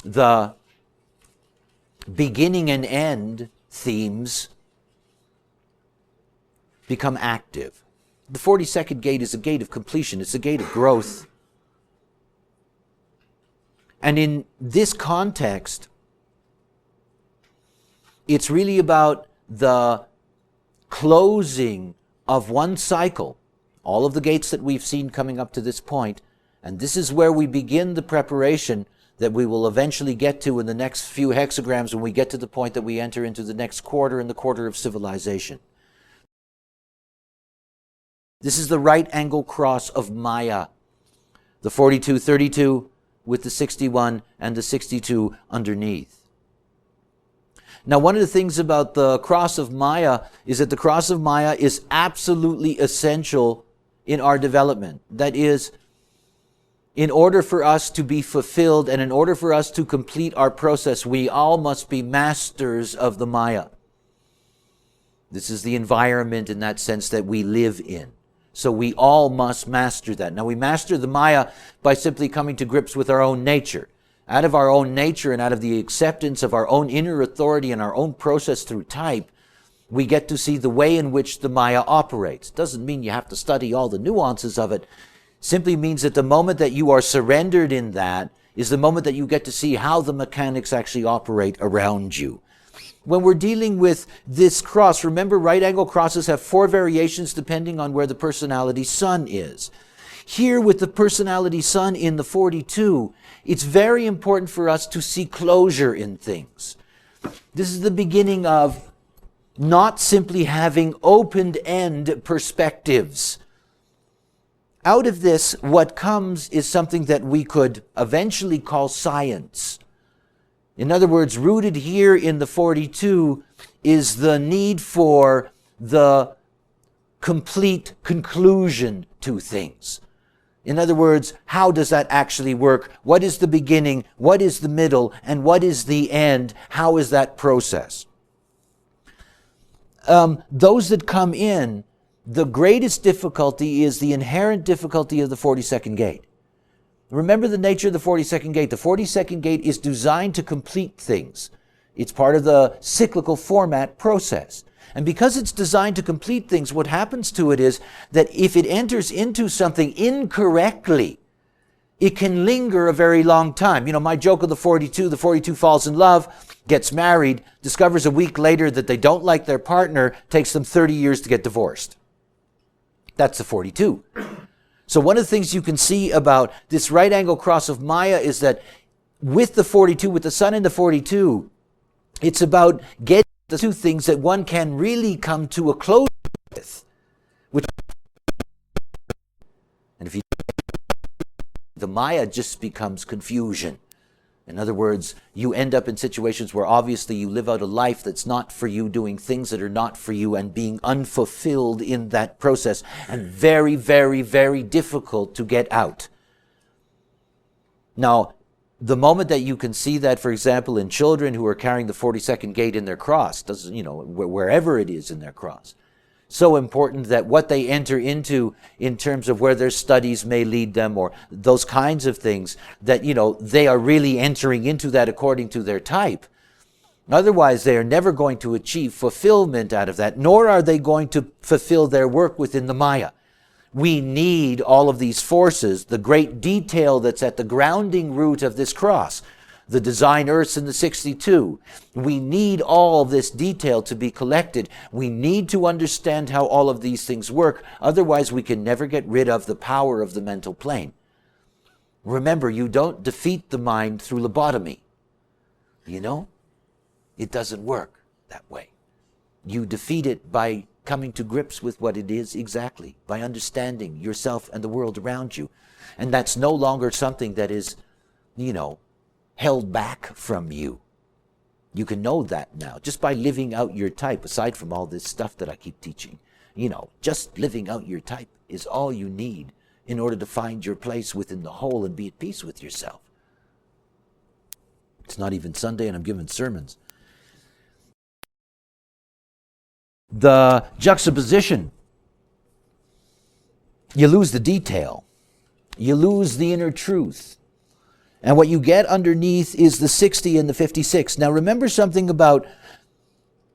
the beginning and end themes become active. The 42nd gate is a gate of completion. It's a gate of growth. And in this context, it's really about the closing of one cycle, all of the gates that we've seen coming up to this point, and this is where we begin the preparation that we will eventually get to in the next few hexagrams when we get to the point that we enter into the next quarter and the quarter of civilization. This is the right angle cross of Maya, the 42-32 with the 61 and the 62 underneath. Now, one of the things about the cross of Maya is that the cross of Maya is absolutely essential in our development. That is, in order for us to be fulfilled and in order for us to complete our process, we all must be masters of the Maya. This is the environment in that sense that we live in. So we all must master that. Now, we master the Maya by simply coming to grips with our own nature. Out of our own nature and out of the acceptance of our own inner authority and our own process through type, we get to see the way in which the Maya operates. Doesn't mean you have to study all the nuances of it. Simply means that the moment that you are surrendered in that is the moment that you get to see how the mechanics actually operate around you. When we're dealing with this cross, remember, right angle crosses have 4 variations depending on where the personality sun is. Here with the personality sun in the 42, it's very important for us to see closure in things. This is the beginning of not simply having open-end perspectives. Out of this, what comes is something that we could eventually call science. In other words, rooted here in the 42 is the need for the complete conclusion to things. In other words, how does that actually work? What is the beginning? What is the middle? And what is the end? How is that process? Those that come in, the greatest difficulty is the inherent difficulty of the 42nd gate. Remember the nature of the 42nd gate. The 42nd gate is designed to complete things. It's part of the cyclical format process. And because it's designed to complete things, what happens to it is that if it enters into something incorrectly, it can linger a very long time. You know, my joke of the 42 falls in love, gets married, discovers a week later that they don't like their partner, takes them 30 years to get divorced. That's the 42. So one of the things you can see about this right angle cross of Maya is that with the 42, with the sun in the 42, it's about getting the two things that one can really come to a close with. And if you the Maya just becomes confusion. In other words, you end up in situations where obviously you live out a life that's not for you, doing things that are not for you and being unfulfilled in that process, and very, very, very difficult to get out. Now, the moment that you can see that, for example, in children who are carrying the 42nd gate in their cross, wherever it is in their cross, so important that what they enter into in terms of where their studies may lead them or those kinds of things, that, they are really entering into that according to their type. Otherwise, they are never going to achieve fulfillment out of that, nor are they going to fulfill their work within the Maya. We need all of these forces, the great detail that's at the grounding root of this cross, the design earths in the 62. We need all this detail to be collected. We need to understand how all of these things work. Otherwise, we can never get rid of the power of the mental plane. Remember, you don't defeat the mind through lobotomy. It doesn't work that way. You defeat it by coming to grips with what it is exactly, by understanding yourself and the world around you. And that's no longer something that is, held back from you. You can know that now, just by living out your type, aside from all this stuff that I keep teaching. Just living out your type is all you need in order to find your place within the whole and be at peace with yourself. It's not even Sunday and I'm giving sermons. The juxtaposition, you lose the detail. You lose the inner truth. And what you get underneath is the 60 and the 56. Now remember something about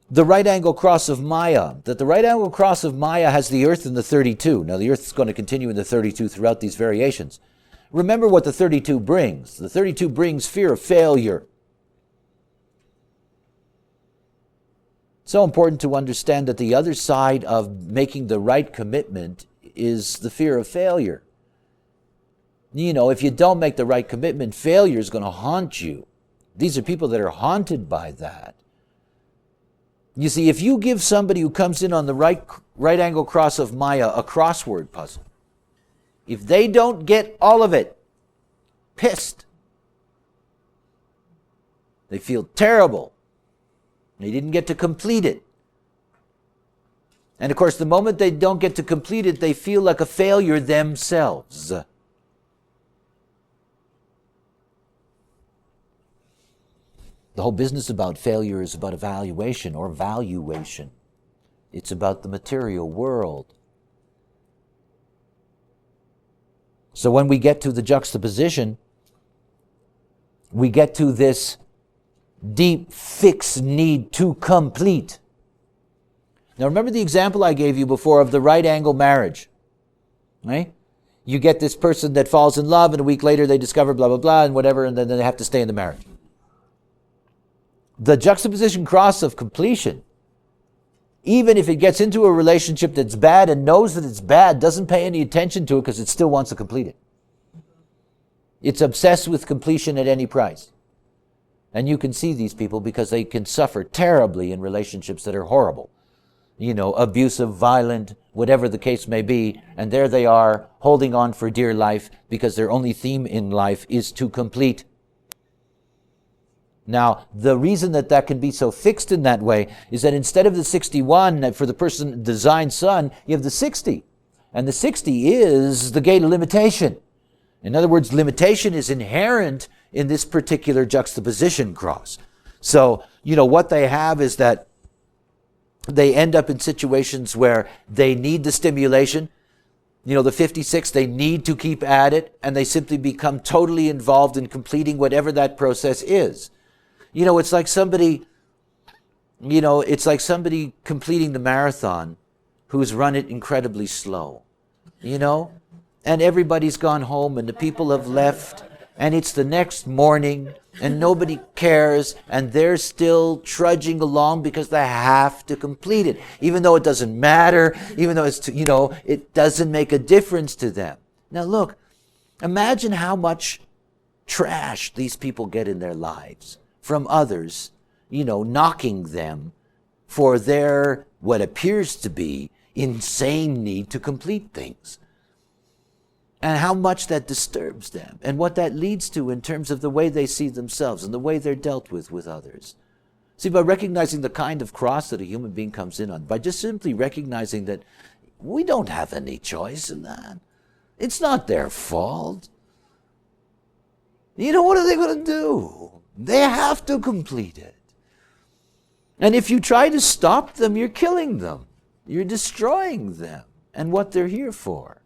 the right angle cross of Maya, that the right angle cross of Maya has the Earth in the 32. Now the Earth is going to continue in the 32 throughout these variations. Remember what the 32 brings. The 32 brings fear of failure. So important to understand that the other side of making the right commitment is the fear of failure. You know, if you don't make the right commitment, failure is going to haunt you. These are people that are haunted by that. You see, if you give somebody who comes in on the right angle cross of Maya a crossword puzzle, if they don't get all of it, pissed. They feel terrible. They didn't get to complete it. And of course, the moment they don't get to complete it, they feel like a failure themselves. The whole business about failure is about evaluation or valuation. It's about the material world. So when we get to the juxtaposition, we get to this deep, fixed need to complete. Now remember the example I gave you before of the right angle marriage, right? You get this person that falls in love and a week later they discover blah, blah, blah and whatever, and then they have to stay in the marriage. The juxtaposition cross of completion, even if it gets into a relationship that's bad and knows that it's bad, doesn't pay any attention to it because it still wants to complete it. It's obsessed with completion at any price. And you can see these people because they can suffer terribly in relationships that are horrible. You know, abusive, violent, whatever the case may be. And there they are holding on for dear life because their only theme in life is to complete. Now, the reason that can be so fixed in that way is that instead of the 61 for the person, designed son, you have the 60. And the 60 is the gate of limitation. In other words, limitation is inherent in this particular juxtaposition cross. So, you know, what they have is that they end up in situations where they need the stimulation. You know, the 56, they need to keep at it, and they simply become totally involved in completing whatever that process is. You know, it's like somebody completing the marathon who's run it incredibly slow, you know? And everybody's gone home and the people have left and it's the next morning and nobody cares and they're still trudging along because they have to complete it. Even though it doesn't matter, even though it's, it doesn't make a difference to them. Now look, imagine how much trash these people get in their lives from others, knocking them for their, what appears to be, insane need to complete things. And how much that disturbs them and what that leads to in terms of the way they see themselves and the way they're dealt with others. See, by recognizing the kind of cross that a human being comes in on, by just simply recognizing that we don't have any choice in that. It's not their fault. What are they going to do? They have to complete it. And if you try to stop them, you're killing them. You're destroying them and what they're here for.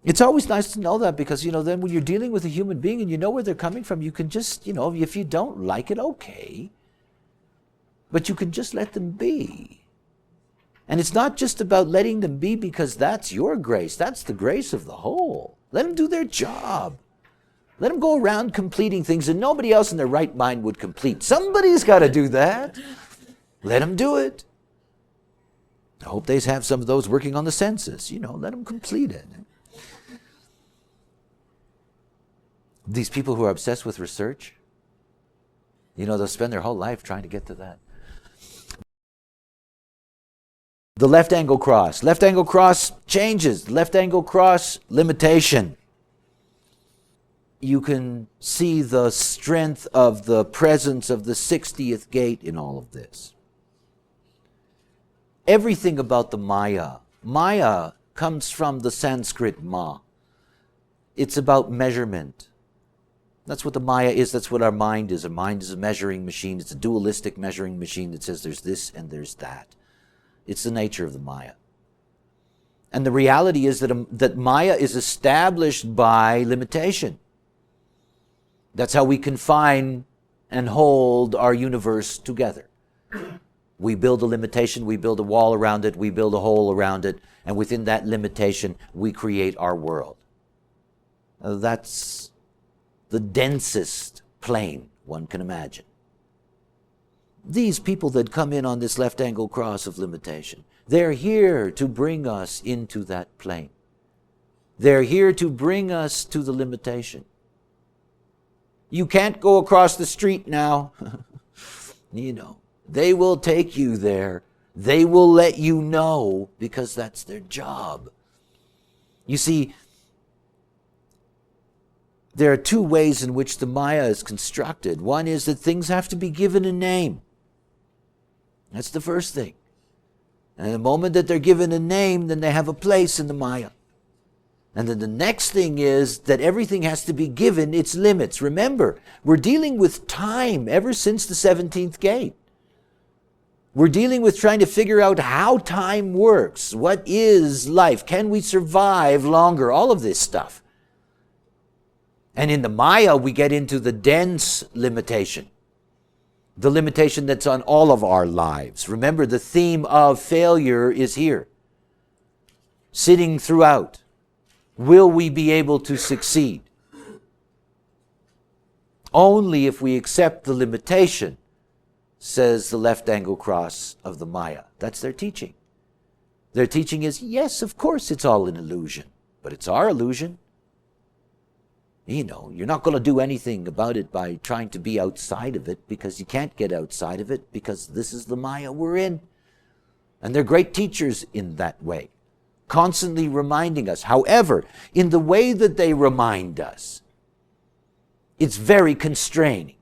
It's always nice to know that because, then when you're dealing with a human being and you know where they're coming from, you can just, if you don't like it, okay. But you can just let them be. And it's not just about letting them be because that's your grace. That's the grace of the whole. Let them do their job. Let them go around completing things that nobody else in their right mind would complete. Somebody's got to do that. Let them do it. I hope they have some of those working on the census. Let them complete it. These people who are obsessed with research, they'll spend their whole life trying to get to that. The left angle cross. Left angle cross changes. Left angle cross, limitation. You can see the strength of the presence of the 60th gate in all of this. Everything about the Maya. Maya comes from the Sanskrit ma. It's about measurement. That's what the Maya is. That's what our mind is. Our mind is a measuring machine. It's a dualistic measuring machine that says there's this and there's that. It's the nature of the Maya. And the reality is that Maya is established by limitation. That's how we confine and hold our universe together. We build a limitation, we build a wall around it, we build a hole around it, and within that limitation, we create our world. That's the densest plane one can imagine. These people that come in on this left-angle cross of limitation, they're here to bring us into that plane. They're here to bring us to the limitation. You can't go across the street now. They will take you there. They will let you know because that's their job. You see, there are two ways in which the Maya is constructed. One is that things have to be given a name. That's the first thing. And the moment that they're given a name, then they have a place in the Maya. And then the next thing is that everything has to be given its limits. Remember, we're dealing with time ever since the 17th gate. We're dealing with trying to figure out how time works. What is life? Can we survive longer? All of this stuff. And in the Maya, we get into the dense limitation. The limitation that's on all of our lives. Remember, the theme of failure is here. Sitting throughout. Will we be able to succeed? Only if we accept the limitation, says the left-angle cross of the Maya. That's their teaching. Their teaching is, yes, of course it's all an illusion, but it's our illusion. You're not going to do anything about it by trying to be outside of it, because you can't get outside of it, because this is the Maya we're in. And they're great teachers in that way, constantly reminding us. However, in the way that they remind us, it's very constraining.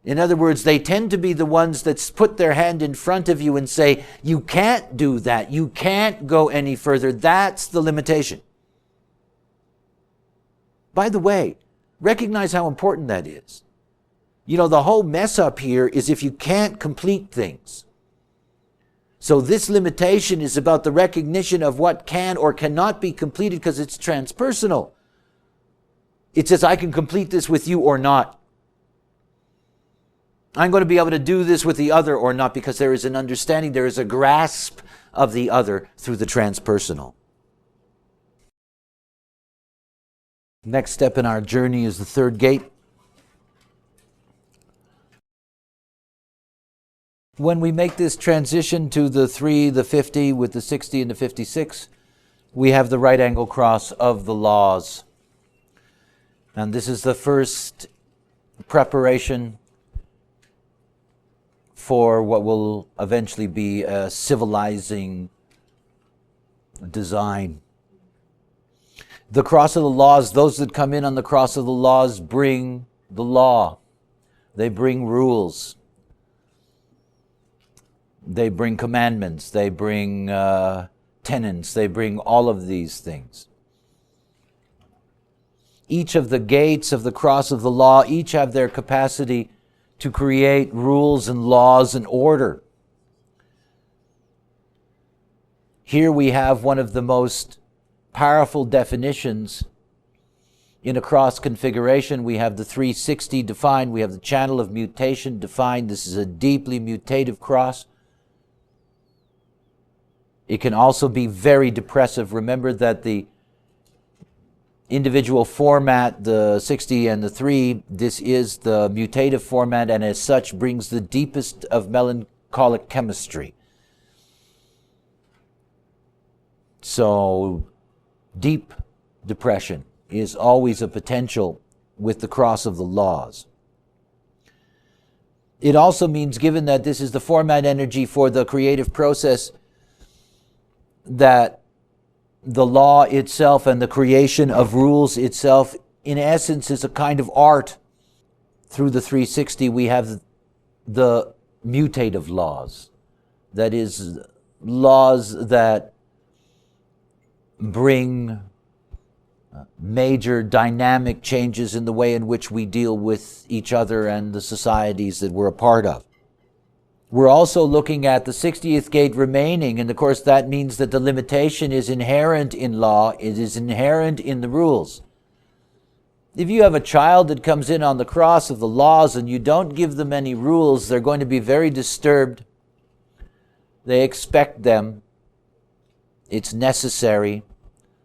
In other words, they tend to be the ones that put their hand in front of you and say, you can't do that, you can't go any further, that's the limitation. By the way, recognize how important that is. The whole mess up here is if you can't complete things. So this limitation is about the recognition of what can or cannot be completed because it's transpersonal. It says, I can complete this with you or not. I'm going to be able to do this with the other or not, because there is an understanding, there is a grasp of the other through the transpersonal. Next step in our journey is the third gate. When we make this transition to the 3, the 50, with the 60 and the 56, we have the right angle cross of the laws. And this is the first preparation for what will eventually be a civilizing design. The cross of the laws, those that come in on the cross of the laws bring the law. They bring rules. They bring commandments. They bring tenets. They bring all of these things. Each of the gates of the cross of the law, each have their capacity to create rules and laws and order. Here we have one of the most powerful definitions in a cross configuration. We have the 360 defined. We have the channel of mutation defined. This is a deeply mutative cross. It can also be very depressive. Remember that the individual format, the 60 and the 3, this is the mutative format, and as such brings the deepest of melancholic chemistry. So deep depression is always a potential with the cross of the laws. It also means, given that this is the format energy for the creative process, that the law itself and the creation of rules itself, in essence, is a kind of art. Through the 360, we have the mutative laws. That is, laws that bring major dynamic changes in the way in which we deal with each other and the societies that we're a part of. We're also looking at the 60th gate remaining, and of course that means that the limitation is inherent in law, it is inherent in the rules. If you have a child that comes in on the cross of the laws and you don't give them any rules, they're going to be very disturbed. They expect them. It's necessary.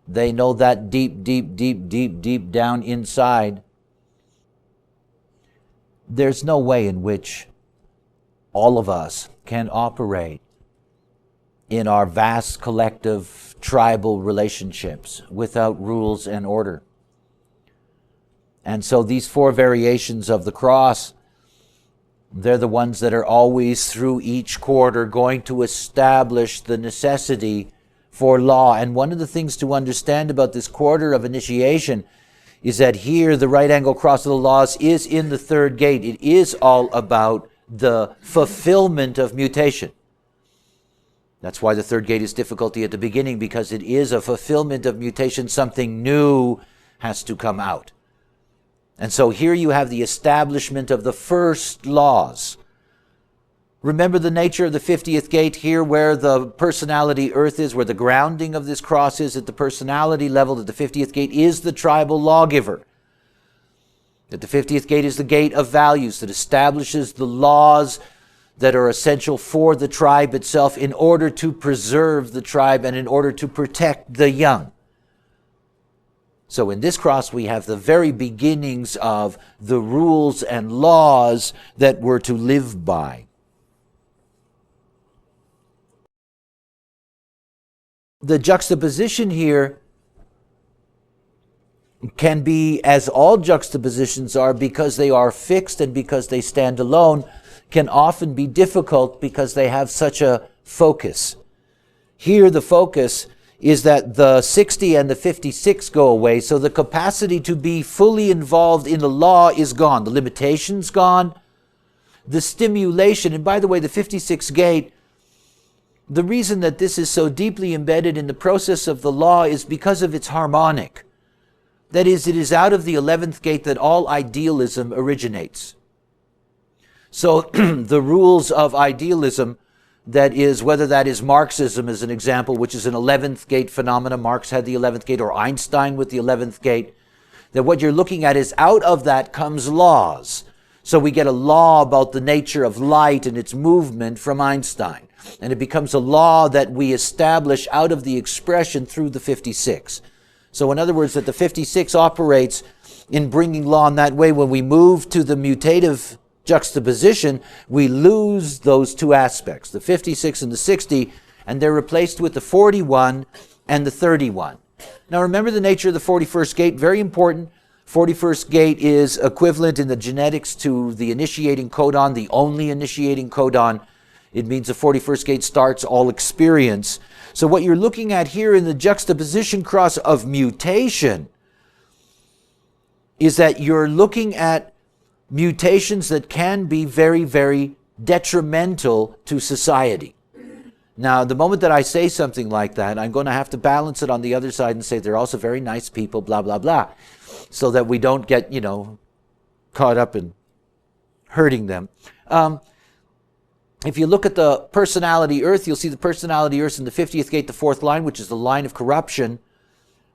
They know that deep, deep, deep, deep, deep down inside. There's no way in which all of us can operate in our vast collective tribal relationships without rules and order. And so these 4 variations of the cross, they're the ones that are always through each quarter going to establish the necessity for law. And one of the things to understand about this quarter of initiation is that here the right angle cross of the laws is in the 3rd gate. It is all about the fulfillment of mutation. That's why the 3rd gate is difficulty at the beginning, because it is a fulfillment of mutation. Something new has to come out. And so here you have the establishment of the first laws. Remember the nature of the 50th gate here, where the personality earth is, where the grounding of this cross is at the personality level, that the 50th gate is the tribal lawgiver. That the 50th gate is the gate of values that establishes the laws that are essential for the tribe itself in order to preserve the tribe and in order to protect the young. So in this cross we have the very beginnings of the rules and laws that we're to live by. The juxtaposition here can be, as all juxtapositions are, because they are fixed and because they stand alone, can often be difficult because they have such a focus. Here the focus is that the 60 and the 56 go away, so the capacity to be fully involved in the law is gone. The limitation's gone. The stimulation, and by the way, the 56 gate, the reason that this is so deeply embedded in the process of the law is because of its harmonic. That is, it is out of the 11th gate that all idealism originates. So the rules of idealism, that is, whether that is Marxism as an example, which is an 11th gate phenomena, Marx had the 11th gate, or Einstein with the 11th gate, that what you're looking at is out of that comes laws. So we get a law about the nature of light and its movement from Einstein. And it becomes a law that we establish out of the expression through the 56. So in other words, that the 56 operates in bringing law in that way. When we move to the mutative juxtaposition, we lose those 2 aspects, the 56 and the 60, and they're replaced with the 41 and the 31. Now remember the nature of the 41st gate, very important. 41st gate is equivalent in the genetics to the initiating codon, the only initiating codon. It means the 41st gate starts all experience. So what you're looking at here in the juxtaposition cross of mutation is that you're looking at mutations that can be very, very detrimental to society. Now, the moment that I say something like that, I'm going to have to balance it on the other side and say they're also very nice people, blah, blah, blah, so that we don't get, caught up in hurting them. If you look at the personality earth, you'll see the personality earth in the 50th gate, the 4th line, which is the line of corruption.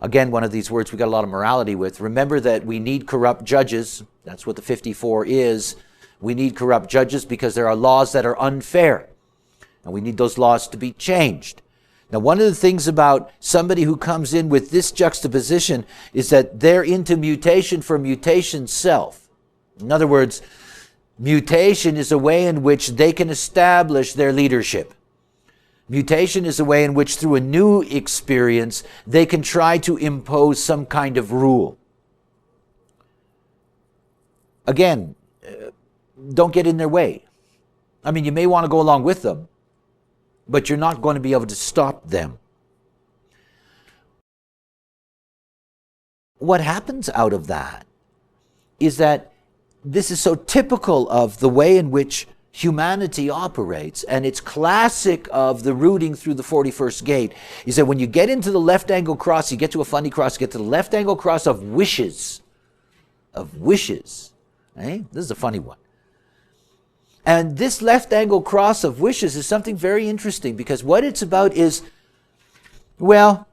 Again, one of these words we got a lot of morality with. Remember that we need corrupt judges. That's what the 54 is. We need corrupt judges because there are laws that are unfair. And we need those laws to be changed. Now, one of the things about somebody who comes in with this juxtaposition is that they're into mutation for mutation's self. In other words, mutation is a way in which they can establish their leadership. Mutation is a way in which, through a new experience, they can try to impose some kind of rule. Again, don't get in their way. I mean, you may want to go along with them, but you're not going to be able to stop them. What happens out of that is that this is so typical of the way in which humanity operates, and it's classic of the rooting through the 41st gate, is that when you get into the left angle cross, you get to a funny cross, you get to the left angle cross of wishes. Of wishes. Eh? This is a funny one. And this left angle cross of wishes is something very interesting, because what it's about is, well,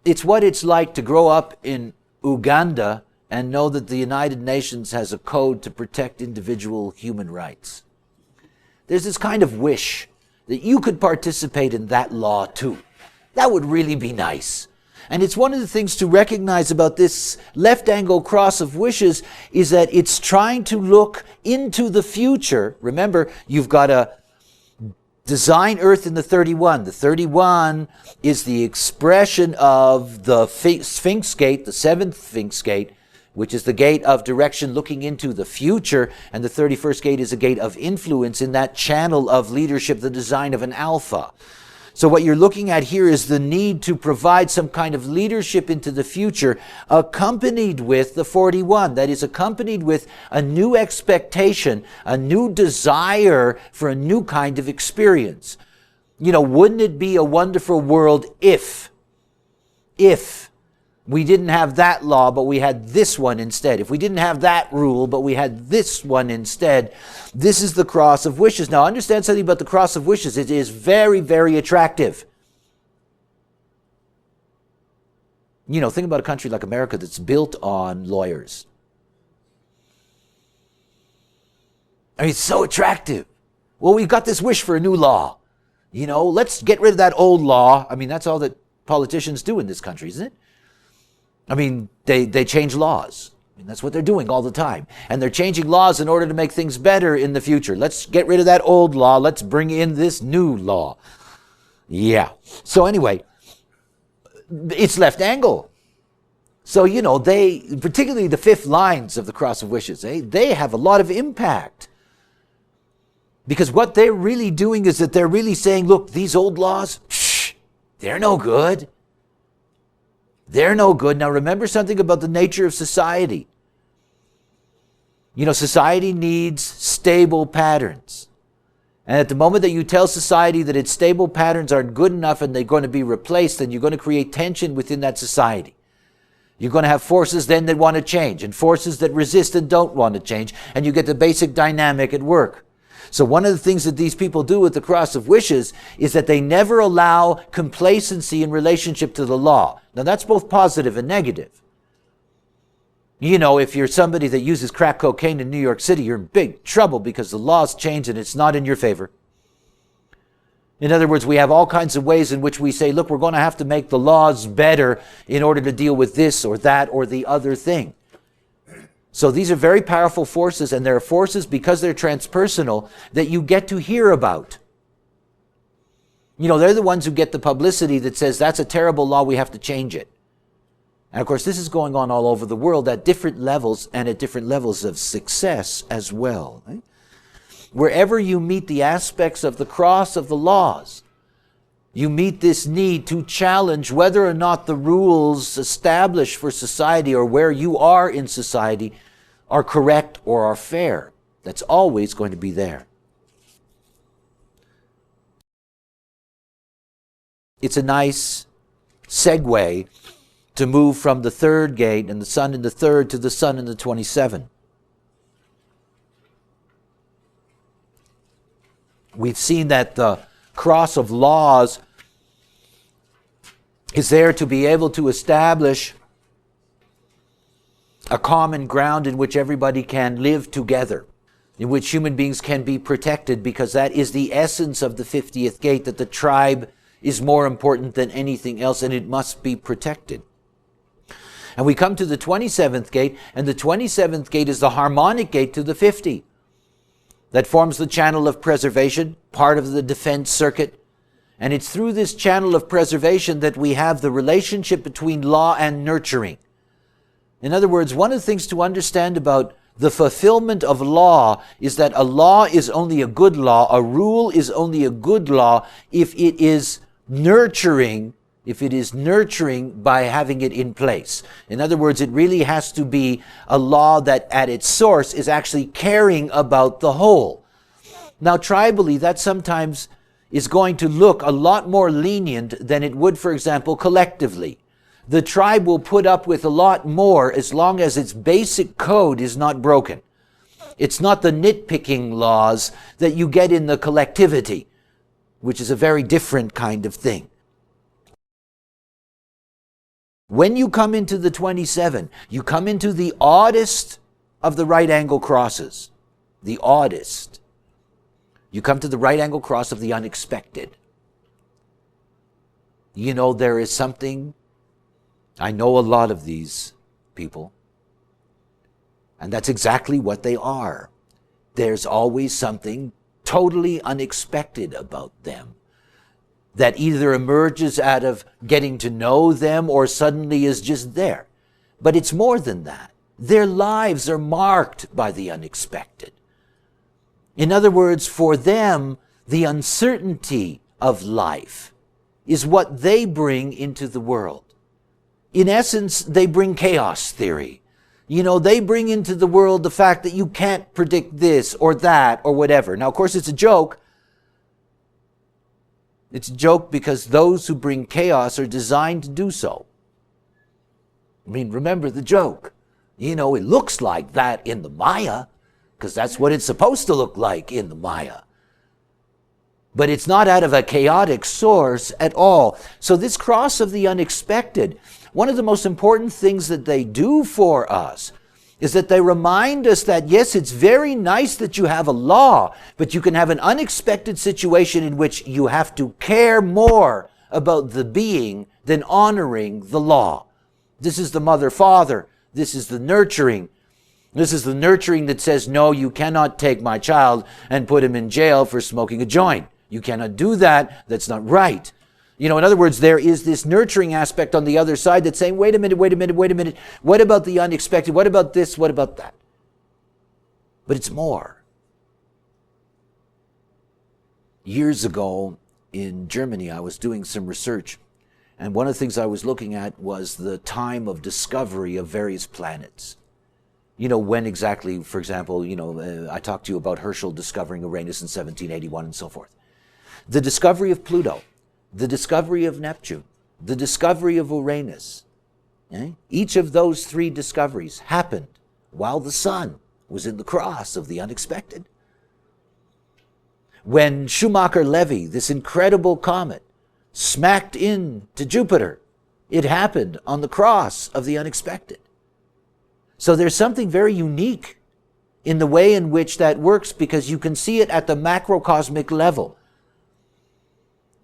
it's what it's like to grow up in Uganda and know that the United Nations has a code to protect individual human rights. There's this kind of wish that you could participate in that law too. That would really be nice. And it's one of the things to recognize about this left angle cross of wishes is that it's trying to look into the future. Remember, you've got to design Earth in the 31. The 31 is the expression of the Sphinx gate, the seventh Sphinx gate, which is the gate of direction looking into the future. And the 31st gate is a gate of influence in that channel of leadership, the design of an alpha. So what you're looking at here is the need to provide some kind of leadership into the future, accompanied with the 41. That is accompanied with a new expectation, a new desire for a new kind of experience. You know, wouldn't it be a wonderful world if we didn't have that law, but we had this one instead. If we didn't have that rule, but we had this one instead. This is the cross of wishes. Now, understand something about the cross of wishes. It is very, very attractive. You know, think about a country like America that's built on lawyers. I mean, it's so attractive. Well, we've got this wish for a new law. You know, let's get rid of that old law. I mean, that's all that politicians do in this country, isn't it? I mean, they change laws. I mean, that's what they're doing all the time. And they're changing laws in order to make things better in the future. Let's get rid of that old law. Let's bring in this new law. Yeah. So anyway, it's left angle. So, you know, particularly the fifth lines of the Cross of Wishes, they have a lot of impact. Because what they're really doing is that they're really saying, look, these old laws, they're no good. They're no good. Now remember something about the nature of society. You know, society needs stable patterns. And at the moment that you tell society that its stable patterns aren't good enough and they're going to be replaced, then you're going to create tension within that society. You're going to have forces then that want to change and forces that resist and don't want to change. And you get the basic dynamic at work. So one of the things that these people do with the Cross of Wishes is that they never allow complacency in relationship to the law. Now that's both positive and negative. You know, if you're somebody that uses crack cocaine in New York City, you're in big trouble because the laws change and it's not in your favor. In other words, we have all kinds of ways in which we say, look, we're going to have to make the laws better in order to deal with this or that or the other thing. So these are very powerful forces, and they're forces, because they're transpersonal, that you get to hear about. You know, they're the ones who get the publicity that says, that's a terrible law, we have to change it. And of course, this is going on all over the world at different levels and at different levels of success as well. Right? Wherever you meet the aspects of the cross of the laws, you meet this need to challenge whether or not the rules established for society or where you are in society are correct or are fair. That's always going to be there. It's a nice segue to move from the third gate and the sun in the third to the sun in the 27. We've seen that the cross of laws is there to be able to establish a common ground in which everybody can live together, in which human beings can be protected, because that is the essence of the 50th gate, that the tribe is more important than anything else and it must be protected. And we come to the 27th gate, and the 27th gate is the harmonic gate to the 50. That forms the channel of preservation, part of the defense circuit. And it's through this channel of preservation that we have the relationship between law and nurturing. In other words, one of the things to understand about the fulfillment of law is that a law is only a good law, a rule is only a good law if it is nurturing by having it in place. In other words, it really has to be a law that at its source is actually caring about the whole. Now, tribally, that sometimes is going to look a lot more lenient than it would, for example, collectively. The tribe will put up with a lot more as long as its basic code is not broken. It's not the nitpicking laws that you get in the collectivity, which is a very different kind of thing. When you come into the 27, you come into the oddest of the right angle crosses. The oddest. You come to the right angle cross of the unexpected. You know, there is something, I know a lot of these people, and that's exactly what they are. There's always something totally unexpected about them that either emerges out of getting to know them or suddenly is just there. But it's more than that. Their lives are marked by the unexpected. In other words, for them, the uncertainty of life is what they bring into the world. In essence, they bring chaos theory. You know, they bring into the world the fact that you can't predict this or that or whatever. Now, of course, it's a joke. It's a joke because those who bring chaos are designed to do so. I mean, remember the joke. You know, it looks like that in the Maya, because that's what it's supposed to look like in the Maya. But it's not out of a chaotic source at all. So this cross of the unexpected, one of the most important things that they do for us is that they remind us that, yes, it's very nice that you have a law, but you can have an unexpected situation in which you have to care more about the being than honoring the law. This is the mother-father. This is the nurturing. This is the nurturing that says, no, you cannot take my child and put him in jail for smoking a joint. You cannot do that. That's not right. You know, in other words, there is this nurturing aspect on the other side that's saying, wait a minute. What about the unexpected? What about this? What about that? But it's more. Years ago in Germany, I was doing some research. And one of the things I was looking at was the time of discovery of various planets. You know, when exactly, for example, I talked to you about Herschel discovering Uranus in 1781 and so forth. The discovery of Pluto, the discovery of Neptune, the discovery of Uranus. Each of those three discoveries happened while the sun was in the cross of the unexpected. When Schumacher-Levy, this incredible comet, smacked into Jupiter, it happened on the cross of the unexpected. So there's something very unique in the way in which that works, because you can see it at the macrocosmic level.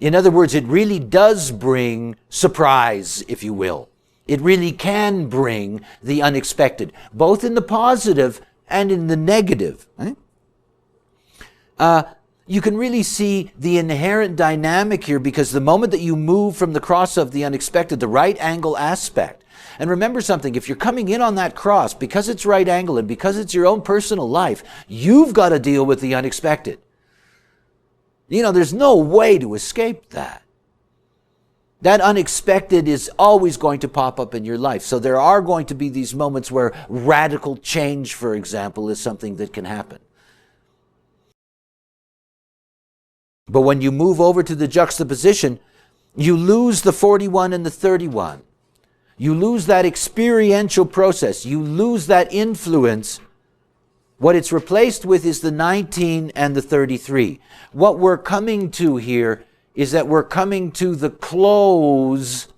In other words, it really does bring surprise, if you will. It really can bring the unexpected, both in the positive and in the negative. You can really see the inherent dynamic here, because the moment that you move from the cross of the unexpected, the right angle aspect, and remember something, if you're coming in on that cross, because it's right angle and because it's your own personal life, you've got to deal with the unexpected. You know, there's no way to escape that. That unexpected is always going to pop up in your life. So there are going to be these moments where radical change, for example, is something that can happen. But when you move over to the juxtaposition, you lose the 41 and the 31. You lose that experiential process. You lose that influence. What it's replaced with is the 19 and the 33. What we're coming to here is that we're coming to the close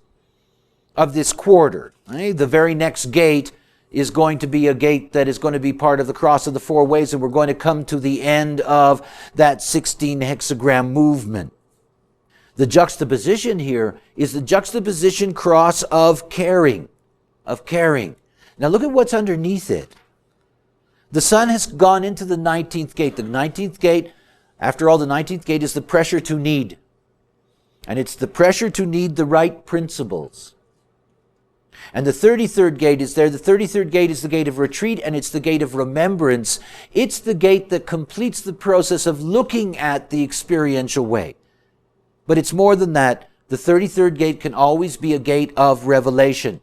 of this quarter. Right? The very next gate is going to be a gate that is going to be part of the cross of the four ways, and we're going to come to the end of that 16 hexagram movement. The juxtaposition here is the juxtaposition cross of caring. Now look at what's underneath it. The sun has gone into the 19th gate. The 19th gate, after all, the 19th gate is the pressure to need. And it's the pressure to need the right principles. And the 33rd gate is there. The 33rd gate is the gate of retreat, and it's the gate of remembrance. It's the gate that completes the process of looking at the experiential way. But it's more than that. The 33rd gate can always be a gate of revelation.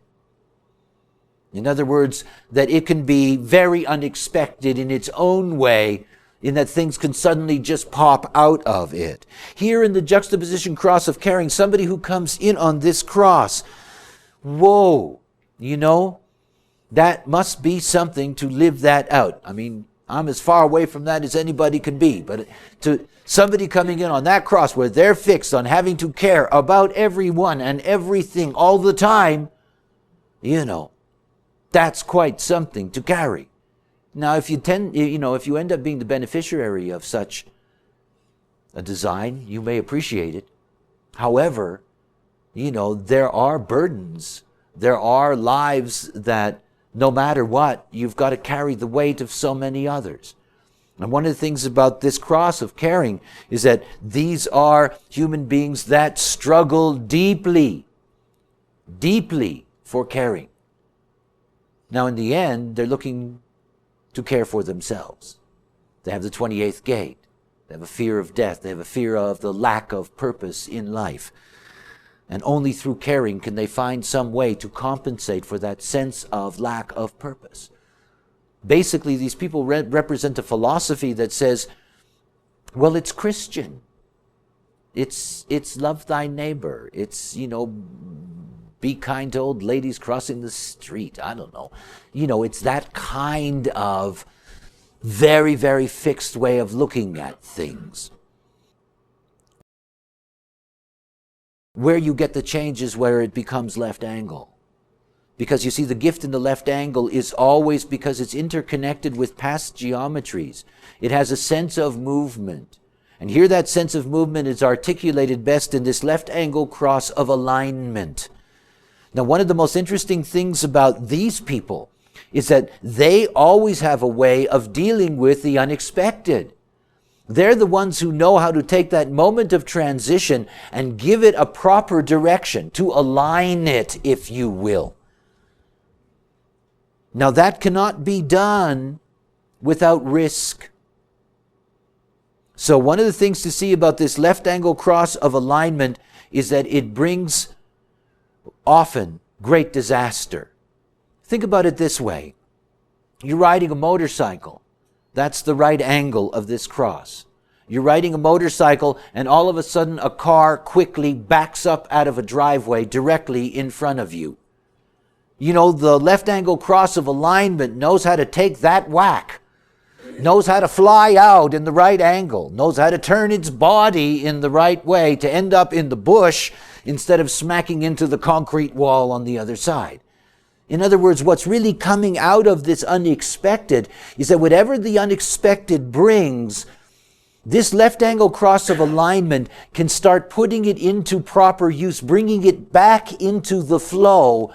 In other words, that it can be very unexpected in its own way, in that things can suddenly just pop out of it. Here in the juxtaposition cross of caring, somebody who comes in on this cross, whoa, that must be something to live that out. I mean, I'm as far away from that as anybody can be, but to somebody coming in on that cross where they're fixed on having to care about everyone and everything all the time, You know, that's quite something to carry. Now, if you end up being the beneficiary of such a design, you may appreciate it. However, there are burdens. There are lives that no matter what, you've got to carry the weight of so many others. And one of the things about this cross of caring is that these are human beings that struggle deeply, deeply for caring. Now, in the end, they're looking to care for themselves. They have the 28th gate. They have a fear of death. They have a fear of the lack of purpose in life. And only through caring can they find some way to compensate for that sense of lack of purpose. Basically, these people represent a philosophy that says, well, it's Christian. It's love thy neighbor. It's, be kind to old ladies crossing the street. I don't know. It's that kind of very, very fixed way of looking at things. Where you get the change is where it becomes left angle. Because you see, the gift in the left angle is always, because it's interconnected with past geometries. It has a sense of movement. And here that sense of movement is articulated best in this left angle cross of alignment. Now, one of the most interesting things about these people is that they always have a way of dealing with the unexpected. They're the ones who know how to take that moment of transition and give it a proper direction, to align it, if you will. Now, that cannot be done without risk. So one of the things to see about this left angle cross of alignment is that it brings often great disaster. Think about it this way. You're riding a motorcycle. That's the right angle of this cross. You're riding a motorcycle and all of a sudden a car quickly backs up out of a driveway directly in front of you. The left angle cross of alignment knows how to take that whack, knows how to fly out in the right angle, knows how to turn its body in the right way to end up in the bush instead of smacking into the concrete wall on the other side. In other words, what's really coming out of this unexpected is that whatever the unexpected brings, this left angle cross of alignment can start putting it into proper use, bringing it back into the flow.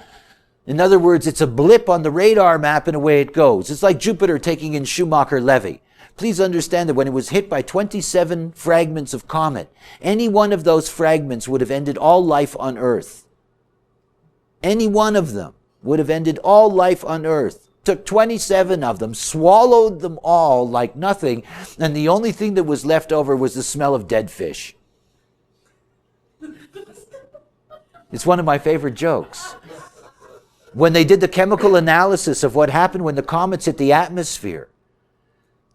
In other words, it's a blip on the radar map and away it goes. It's like Jupiter taking in Schumacher-Levy. Please understand that when it was hit by 27 fragments of comet, any one of those fragments would have ended all life on Earth. Any one of them would have ended all life on Earth. Took 27 of them, swallowed them all like nothing, and the only thing that was left over was the smell of dead fish. It's one of my favorite jokes. When they did the chemical analysis of what happened when the comets hit the atmosphere,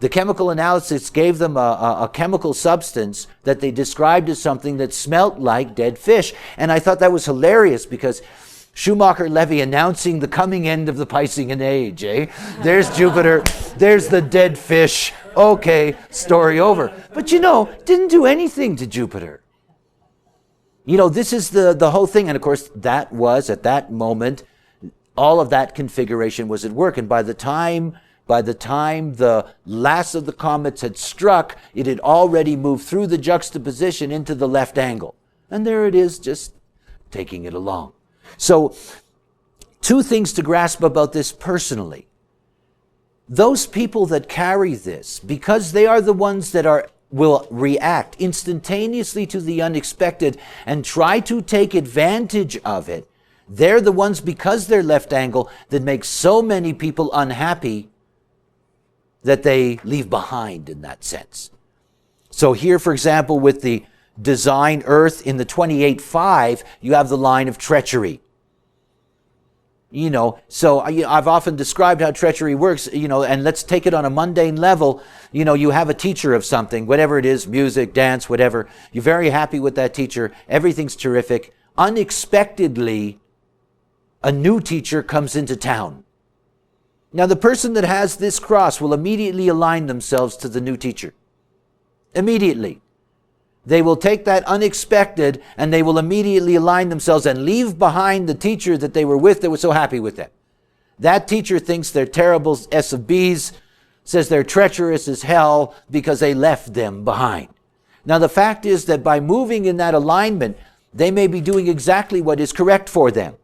the chemical analysis gave them a chemical substance that they described as something that smelt like dead fish. And I thought that was hilarious because Schumacher-Levy announcing the coming end of the Piscean age, eh? There's Jupiter, there's the dead fish. Okay, story over. But didn't do anything to Jupiter. This is the whole thing. And of course, that was, at that moment, all of that configuration was at work. And by the time the last of the comets had struck, it had already moved through the juxtaposition into the left angle. And there it is, just taking it along. So, two things to grasp about this personally. Those people that carry this, because they are the ones that will react instantaneously to the unexpected and try to take advantage of it, they're the ones, because they're left angle, that make so many people unhappy that they leave behind in that sense. So here, for example, with the design Earth in the 28.5, you have the line of treachery. So I've often described how treachery works, and let's take it on a mundane level. You have a teacher of something, whatever it is, music, dance, whatever. You're very happy with that teacher. Everything's terrific. Unexpectedly, a new teacher comes into town. Now, the person that has this cross will immediately align themselves to the new teacher. Immediately. They will take that unexpected and they will immediately align themselves and leave behind the teacher that they were with that was so happy with them. That teacher thinks they're terrible SOBs, says they're treacherous as hell because they left them behind. Now the fact is that by moving in that alignment, they may be doing exactly what is correct for them.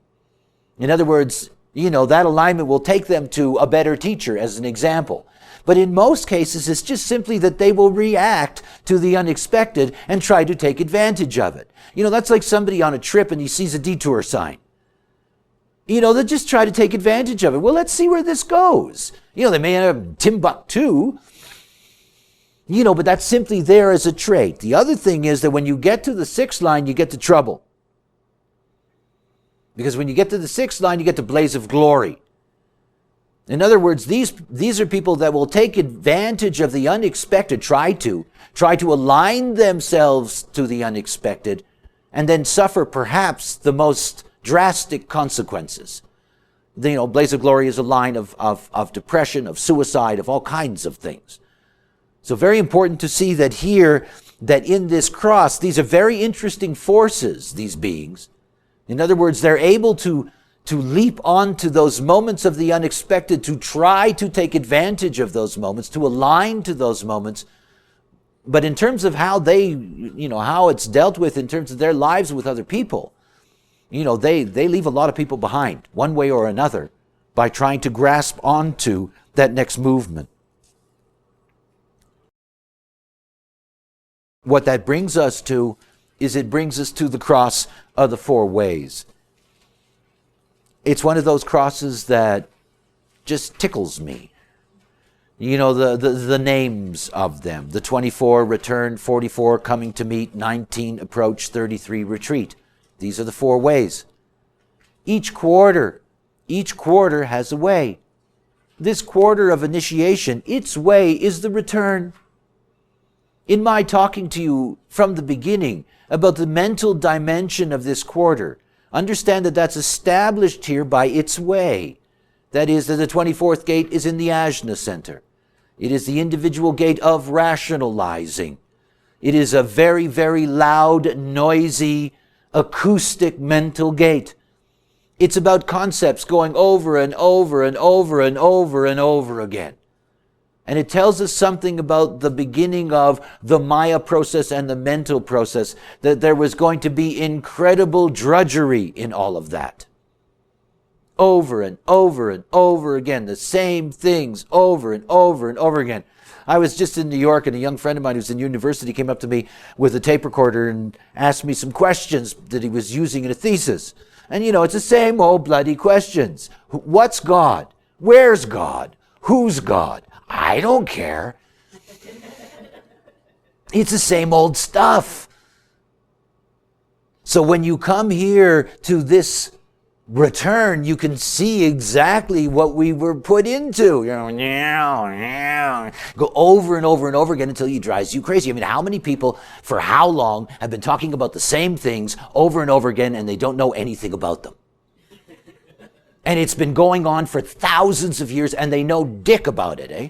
In other words, that alignment will take them to a better teacher, as an example. But in most cases, it's just simply that they will react to the unexpected and try to take advantage of it. That's like somebody on a trip and he sees a detour sign. They'll just try to take advantage of it. Well, let's see where this goes. They may end up Timbuktu, but that's simply there as a trait. The other thing is that when you get to the 6th line, you get to trouble. Because when you get to the 6th line, you get the blaze of glory. In other words, these are people that will take advantage of the unexpected, try to align themselves to the unexpected, and then suffer perhaps the most drastic consequences. Blaze of glory is a line of depression, of suicide, of all kinds of things. So very important to see that here, that in this cross, these are very interesting forces, these beings. In other words, they're able to leap onto those moments of the unexpected, to try to take advantage of those moments, to align to those moments. But in terms of how how it's dealt with in terms of their lives with other people, they leave a lot of people behind, one way or another, by trying to grasp onto that next movement. What that brings us to is it brings us to the cross of the 4 ways. It's one of those crosses that just tickles me. The names of them. The 24, return, 44, coming to meet, 19, approach, 33, retreat. These are the 4 ways. Each quarter has a way. This quarter of initiation, its way is the return. In my talking to you from the beginning about the mental dimension of this quarter, understand that that's established here by its way. That is, that the 24th gate is in the ajna center. It is the individual gate of rationalizing. It is a very, very loud, noisy, acoustic mental gate. It's about concepts going over and over and over and over and over again. And it tells us something about the beginning of the Maya process and the mental process, that there was going to be incredible drudgery in all of that. Over and over and over again, the same things over and over and over again. I was just in New York, and a young friend of mine who's in university came up to me with a tape recorder and asked me some questions that he was using in a thesis. And it's the same old bloody questions. What's God? Where's God? Who's God? I don't care. It's the same old stuff. So when you come here to this return, you can see exactly what we were put into. Go over and over and over again until it drives you crazy. I mean, how many people for how long have been talking about the same things over and over again and they don't know anything about them? And it's been going on for thousands of years and they know dick about it, eh?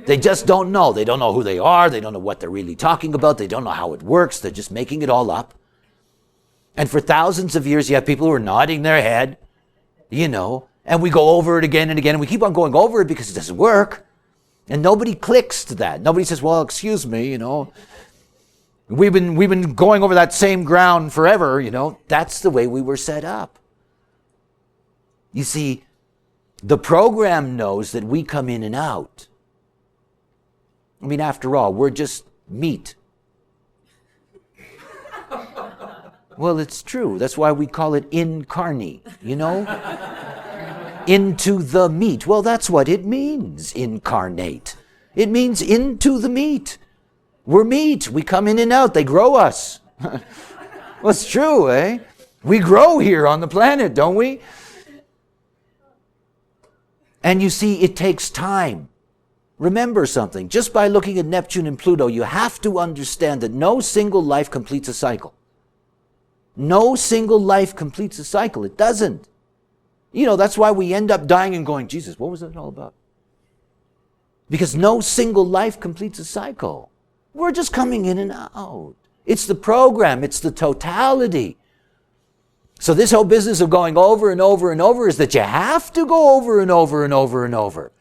They just don't know. They don't know who they are. They don't know what they're really talking about. They don't know how it works. They're just making it all up. And for thousands of years, you have people who are nodding their head, and we go over it again and again, and we keep on going over it because it doesn't work. And nobody clicks to that. Nobody says, well, excuse me, we've been going over that same ground forever, That's the way we were set up. You see, the program knows that we come in and out. I mean, after all, we're just meat. Well, it's true. That's why we call it incarnate, Into the meat. Well, that's what it means, incarnate. It means into the meat. We're meat. We come in and out. They grow us. Well, it's true, eh? We grow here on the planet, don't we? And you see, it takes time. Remember something. Just by looking at Neptune and Pluto, you have to understand that no single life completes a cycle. No single life completes a cycle. It doesn't. That's why we end up dying and going, Jesus, what was that all about? Because no single life completes a cycle. We're just coming in and out. It's the program. It's the totality. So this whole business of going over and over and over is that you have to go over and over and over and over.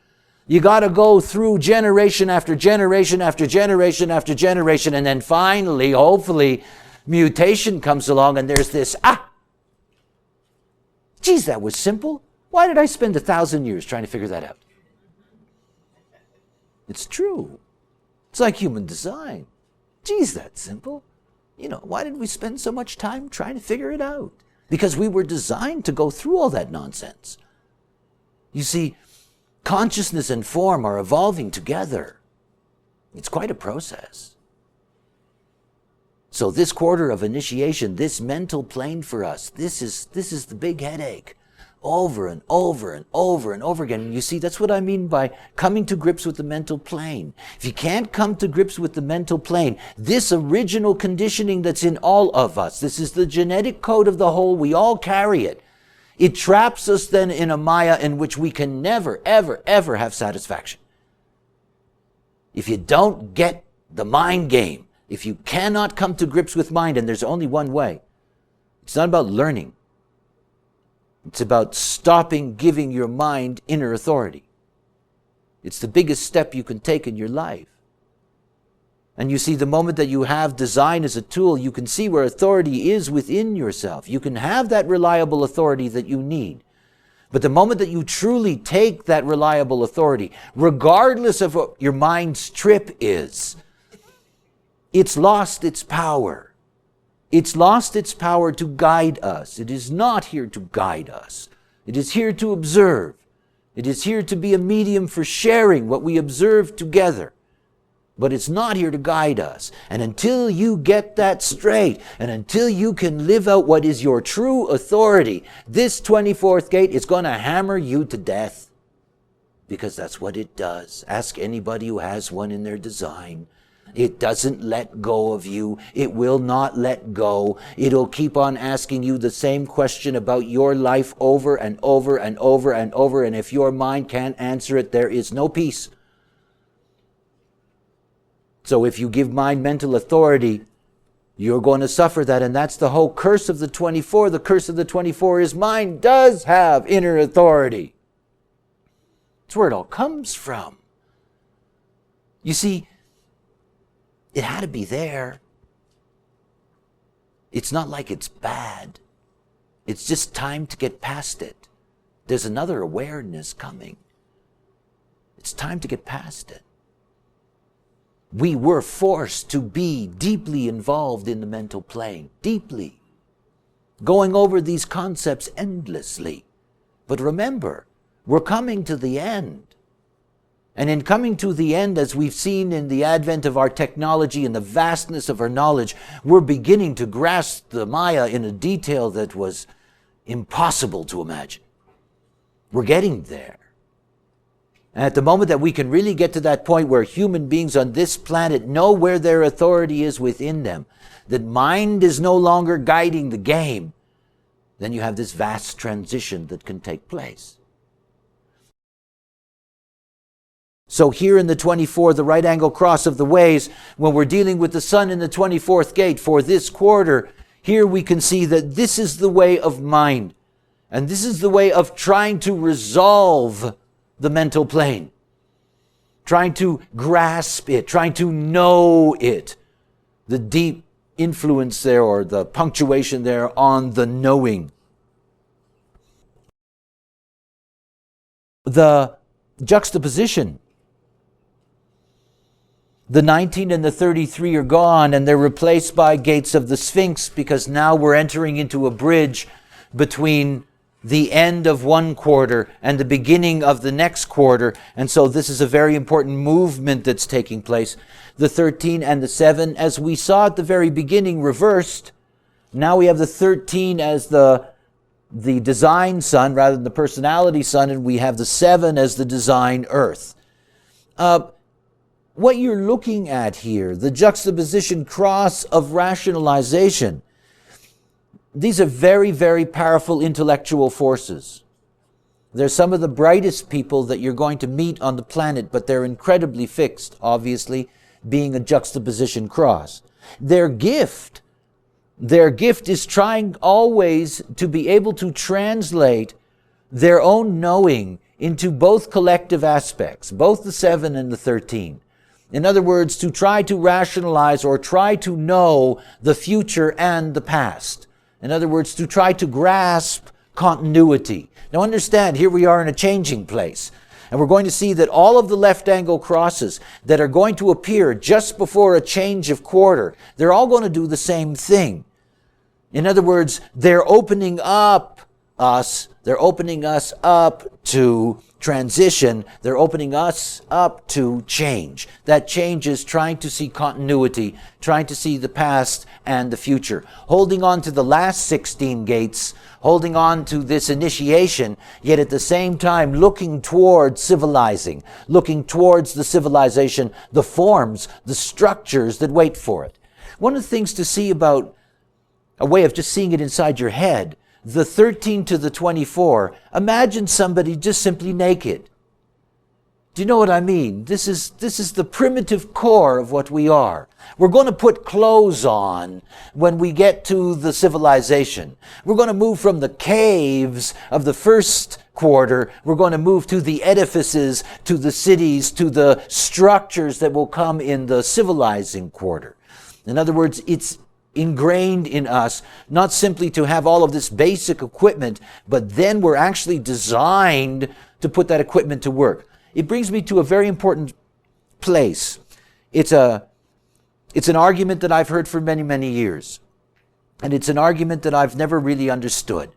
You got to go through generation after generation after generation after generation, and then finally, hopefully, mutation comes along and there's this, geez, that was simple. Why did I spend 1,000 years trying to figure that out? It's true. It's like human design. Geez, that's simple. Why did we spend so much time trying to figure it out? Because we were designed to go through all that nonsense. You see, consciousness and form are evolving together. It's quite a process. So this quarter of initiation, this mental plane for us, this is the big headache. Over and over and over and over again. And you see, that's what I mean by coming to grips with the mental plane. If you can't come to grips with the mental plane, this original conditioning that's in all of us, this is the genetic code of the whole, we all carry it. It traps us then in a Maya in which we can never, ever, ever have satisfaction. If you don't get the mind game, if you cannot come to grips with mind, and there's only one way, it's not about learning. It's about stopping giving your mind inner authority. It's the biggest step you can take in your life. And you see, the moment that you have design as a tool, you can see where authority is within yourself. You can have that reliable authority that you need. But the moment that you truly take that reliable authority, regardless of what your mind's trip is, it's lost its power. It's lost its power to guide us. It is not here to guide us. It is here to observe. It is here to be a medium for sharing what we observe together. But it's not here to guide us. And until you get that straight, and until you can live out what is your true authority, this 24th gate is going to hammer you to death. Because that's what it does. Ask anybody who has one in their design. It doesn't let go of you. It will not let go. It'll keep on asking you the same question about your life over and over and over and over. And if your mind can't answer it, there is no peace. So if you give mind mental authority, you're going to suffer that. And that's the whole curse of the 24. The curse of the 24 is mind does have inner authority. It's where it all comes from. You see, it had to be there. It's not like it's bad. It's just time to get past it. There's another awareness coming. It's time to get past it. We were forced to be deeply involved in the mental plane. Deeply. Going over these concepts endlessly. But remember, we're coming to the end. And in coming to the end, as we've seen in the advent of our technology and the vastness of our knowledge, we're beginning to grasp the Maya in a detail that was impossible to imagine. We're getting there. And at the moment that we can really get to that point where human beings on this planet know where their authority is within them, that mind is no longer guiding the game, then you have this vast transition that can take place. So here in the 24, the right angle cross of the ways, when we're dealing with the sun in the 24th gate for this quarter, here we can see that this is the way of mind. And this is the way of trying to resolve the mental plane. Trying to grasp it, trying to know it. The deep influence there, or the punctuation there on the knowing. The juxtaposition. The 19 and the 33 are gone, and they're replaced by gates of the Sphinx, because now we're entering into a bridge between the end of one quarter and the beginning of the next quarter. And so this is a very important movement that's taking place. The 13 and the 7, as we saw at the very beginning, reversed. Now we have the 13 as the design sun rather than the personality sun, and we have the 7 as the design earth. What you're looking at here, the juxtaposition cross of rationalization, these are very, very powerful intellectual forces. They're some of the brightest people that you're going to meet on the planet, but they're incredibly fixed, obviously. being a juxtaposition cross. Their gift is trying always to be able to translate their own knowing into both collective aspects, both the 7 and the 13. In other words, to try to rationalize or try to know the future and the past. In other words, to try to grasp continuity. Now understand, here we are in a changing place. And we're going to see that all of the left angle crosses that are going to appear just before a change of quarter, they're all going to do the same thing. In other words, they're opening us up to transition. They're opening us up to change. That change is trying to see continuity, trying to see the past and the future. Holding on to the last 16 gates, holding on to this initiation, yet at the same time looking towards civilizing, looking towards the civilization, the forms, the structures that wait for it. One of the things to see about a way of just seeing it inside your head, the 13 to the 24, imagine somebody just simply naked. Do you know what I mean? This is the primitive core of what we are. We're going to put clothes on when we get to the civilization. We're going to move from the caves of the first quarter. We're going to move to the edifices, to the cities, to the structures that will come in the civilizing quarter. In other words, it's ingrained in us, not simply to have all of this basic equipment, but then we're actually designed to put that equipment to work. It brings me to a very important place. It's an argument that I've heard for many, many years. And it's an argument that I've never really understood.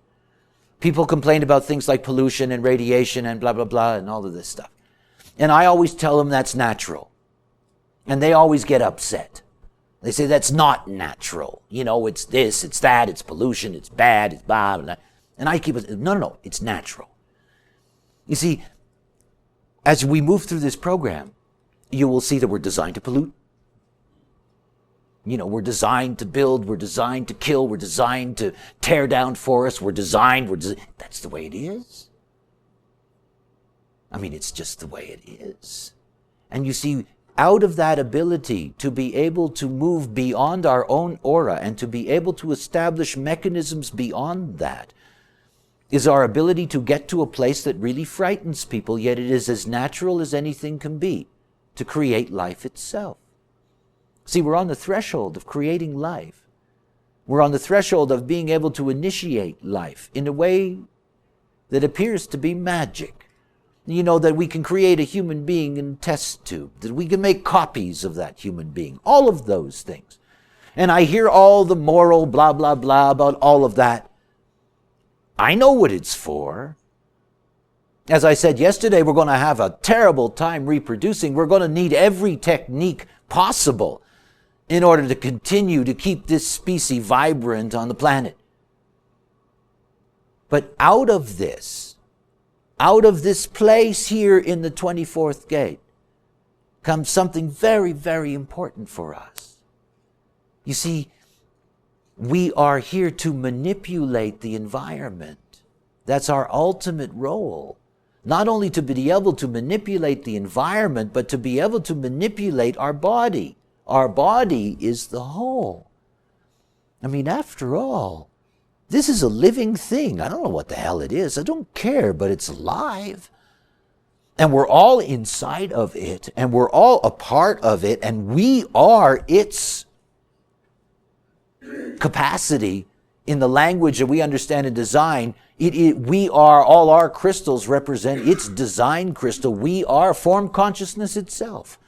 People complain about things like pollution and radiation and blah, blah, blah, and all of this stuff. And I always tell them that's natural. And they always get upset. They say that's not natural. You know, it's this, it's that, it's pollution, it's bad, it's blah, blah, blah. And I keep it, no, it's natural. You see, as we move through this program, you will see that we're designed to pollute. You know, we're designed to build, we're designed to kill, we're designed to tear down forests, that's the way it is. I mean, it's just the way it is. And you see, out of that ability to be able to move beyond our own aura and to be able to establish mechanisms beyond that is our ability to get to a place that really frightens people, yet it is as natural as anything can be to create life itself. See, we're on the threshold of creating life. We're on the threshold of being able to initiate life in a way that appears to be magic. You know, that we can create a human being in a test tube, that we can make copies of that human being, all of those things. And I hear all the moral blah, blah, blah about all of that. I know what it's for. As I said yesterday, we're going to have a terrible time reproducing. We're going to need every technique possible in order to continue to keep this species vibrant on the planet. But out of this place here in the 24th gate, comes something very, very important for us. You see, we are here to manipulate the environment. That's our ultimate role. Not only to be able to manipulate the environment, but to be able to manipulate our body. Our body is the whole. I mean, after all, this is a living thing. I don't know what the hell it is. I don't care, but it's alive. And we're all inside of it, and we're all a part of it, and we are its capacity in the language that we understand in design. We are, all our crystals represent its design crystal. We are form consciousness itself.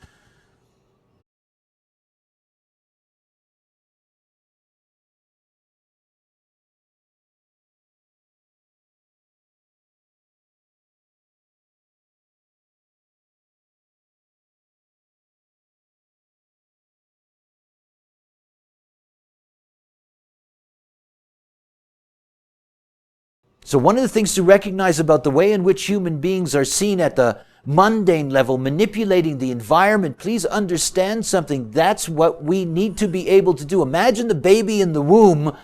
So one of the things to recognize about the way in which human beings are seen at the mundane level, manipulating the environment, please understand something. That's what we need to be able to do. Imagine the baby in the womb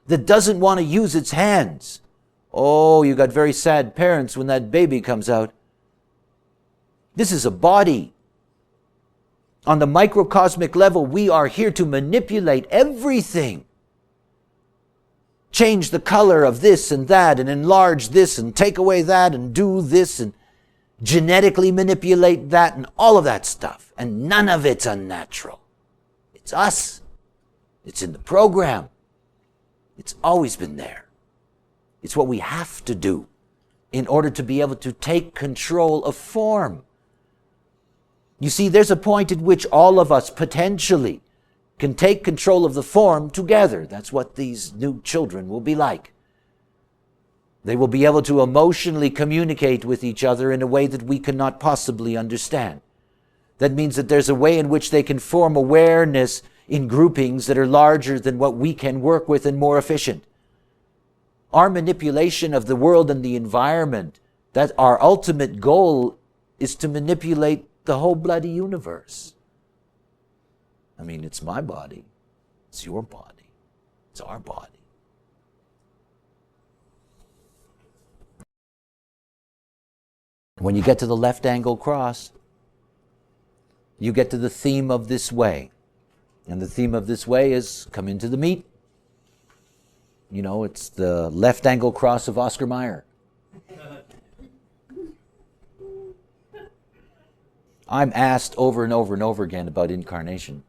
that doesn't want to use its hands. Oh, you got very sad parents when that baby comes out. This is a body. On the microcosmic level, we are here to manipulate everything. Change the color of this and that, and enlarge this, and take away that, and do this, and genetically manipulate that, and all of that stuff. And none of it's unnatural. It's us. It's in the program. It's always been there. It's what we have to do in order to be able to take control of form. You see, there's a point at which all of us potentially can take control of the form together. That's what these new children will be like. They will be able to emotionally communicate with each other in a way that we cannot possibly understand. That means that there's a way in which they can form awareness in groupings that are larger than what we can work with and more efficient. Our manipulation of the world and the environment, that our ultimate goal is to manipulate the whole bloody universe. I mean, it's my body. It's your body. It's our body. When you get to the left angle cross, you get to the theme of this way. And the theme of this way is come into the meat. You know, it's the left angle cross of Oscar Mayer. I'm asked over and over and over again about incarnation.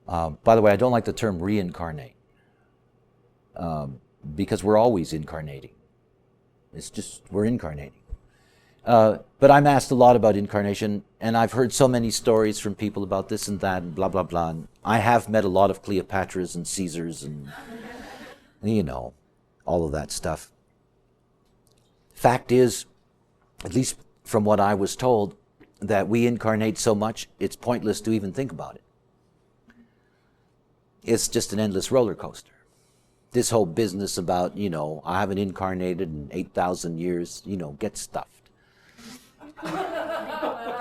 By the way, I don't like the term reincarnate because we're always incarnating. It's just, we're incarnating. But I'm asked a lot about incarnation, and I've heard so many stories from people about this and that and blah, blah, blah. And I have met a lot of Cleopatras and Caesars and, you know, all of that stuff. Fact is, at least from what I was told, that we incarnate so much, it's pointless to even think about it. It's just an endless roller coaster. This whole business about, you know, I haven't incarnated in 8,000 years, you know, get stuffed.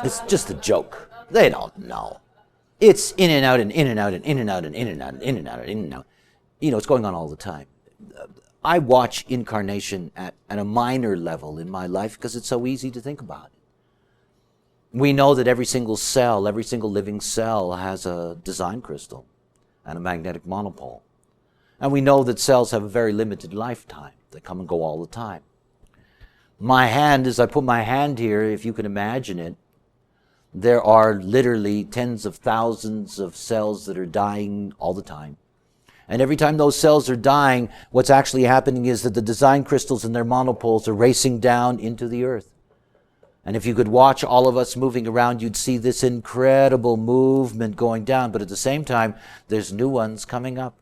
It's just a joke. They don't know. It's in and out and in and out and in and out and in and out and in and out and in and out. You know, it's going on all the time. I watch incarnation at a minor level in my life because it's so easy to think about it. We know that every single cell, every single living cell has a design crystal and a magnetic monopole. And we know that cells have a very limited lifetime. They come and go all the time. My hand, as I put my hand here, if you can imagine it, there are literally tens of thousands of cells that are dying all the time. And every time those cells are dying, what's actually happening is that the design crystals and their monopoles are racing down into the earth. And if you could watch all of us moving around, you'd see this incredible movement going down. But at the same time, there's new ones coming up.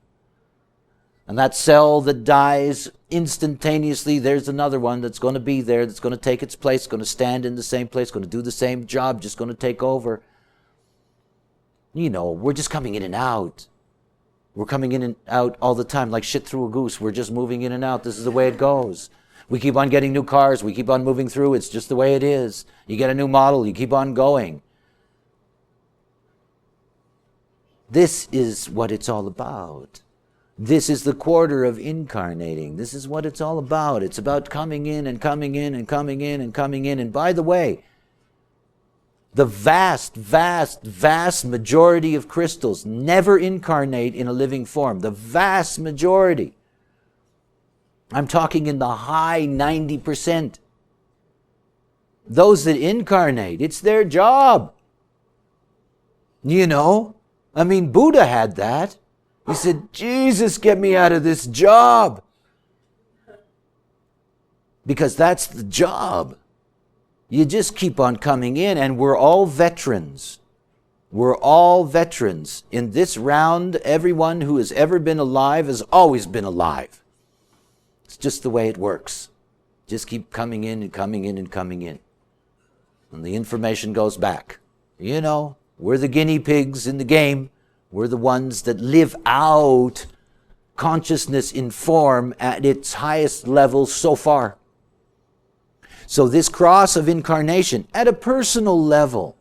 And that cell that dies instantaneously, there's another one that's going to be there, that's going to take its place, going to stand in the same place, going to do the same job, just going to take over. You know, we're just coming in and out. We're coming in and out all the time, like shit through a goose. We're just moving in and out. This is the way it goes. We keep on getting new cars. We keep on moving through. It's just the way it is. You get a new model. You keep on going. This is what it's all about. This is the quarter of incarnating. This is what it's all about. It's about coming in and coming in and coming in and coming in. And by the way, the vast, vast, vast majority of crystals never incarnate in a living form. The vast majority. I'm talking in the high 90%. Those that incarnate, it's their job. You know? I mean, Buddha had that. He said, Jesus, get me out of this job. Because that's the job. You just keep on coming in, and we're all veterans. We're all veterans. In this round, everyone who has ever been alive has always been alive. It's just the way it works. Just keep coming in and coming in and coming in. And the information goes back. You know, we're the guinea pigs in the game. We're the ones that live out consciousness in form at its highest level so far. So this cross of incarnation, at a personal level,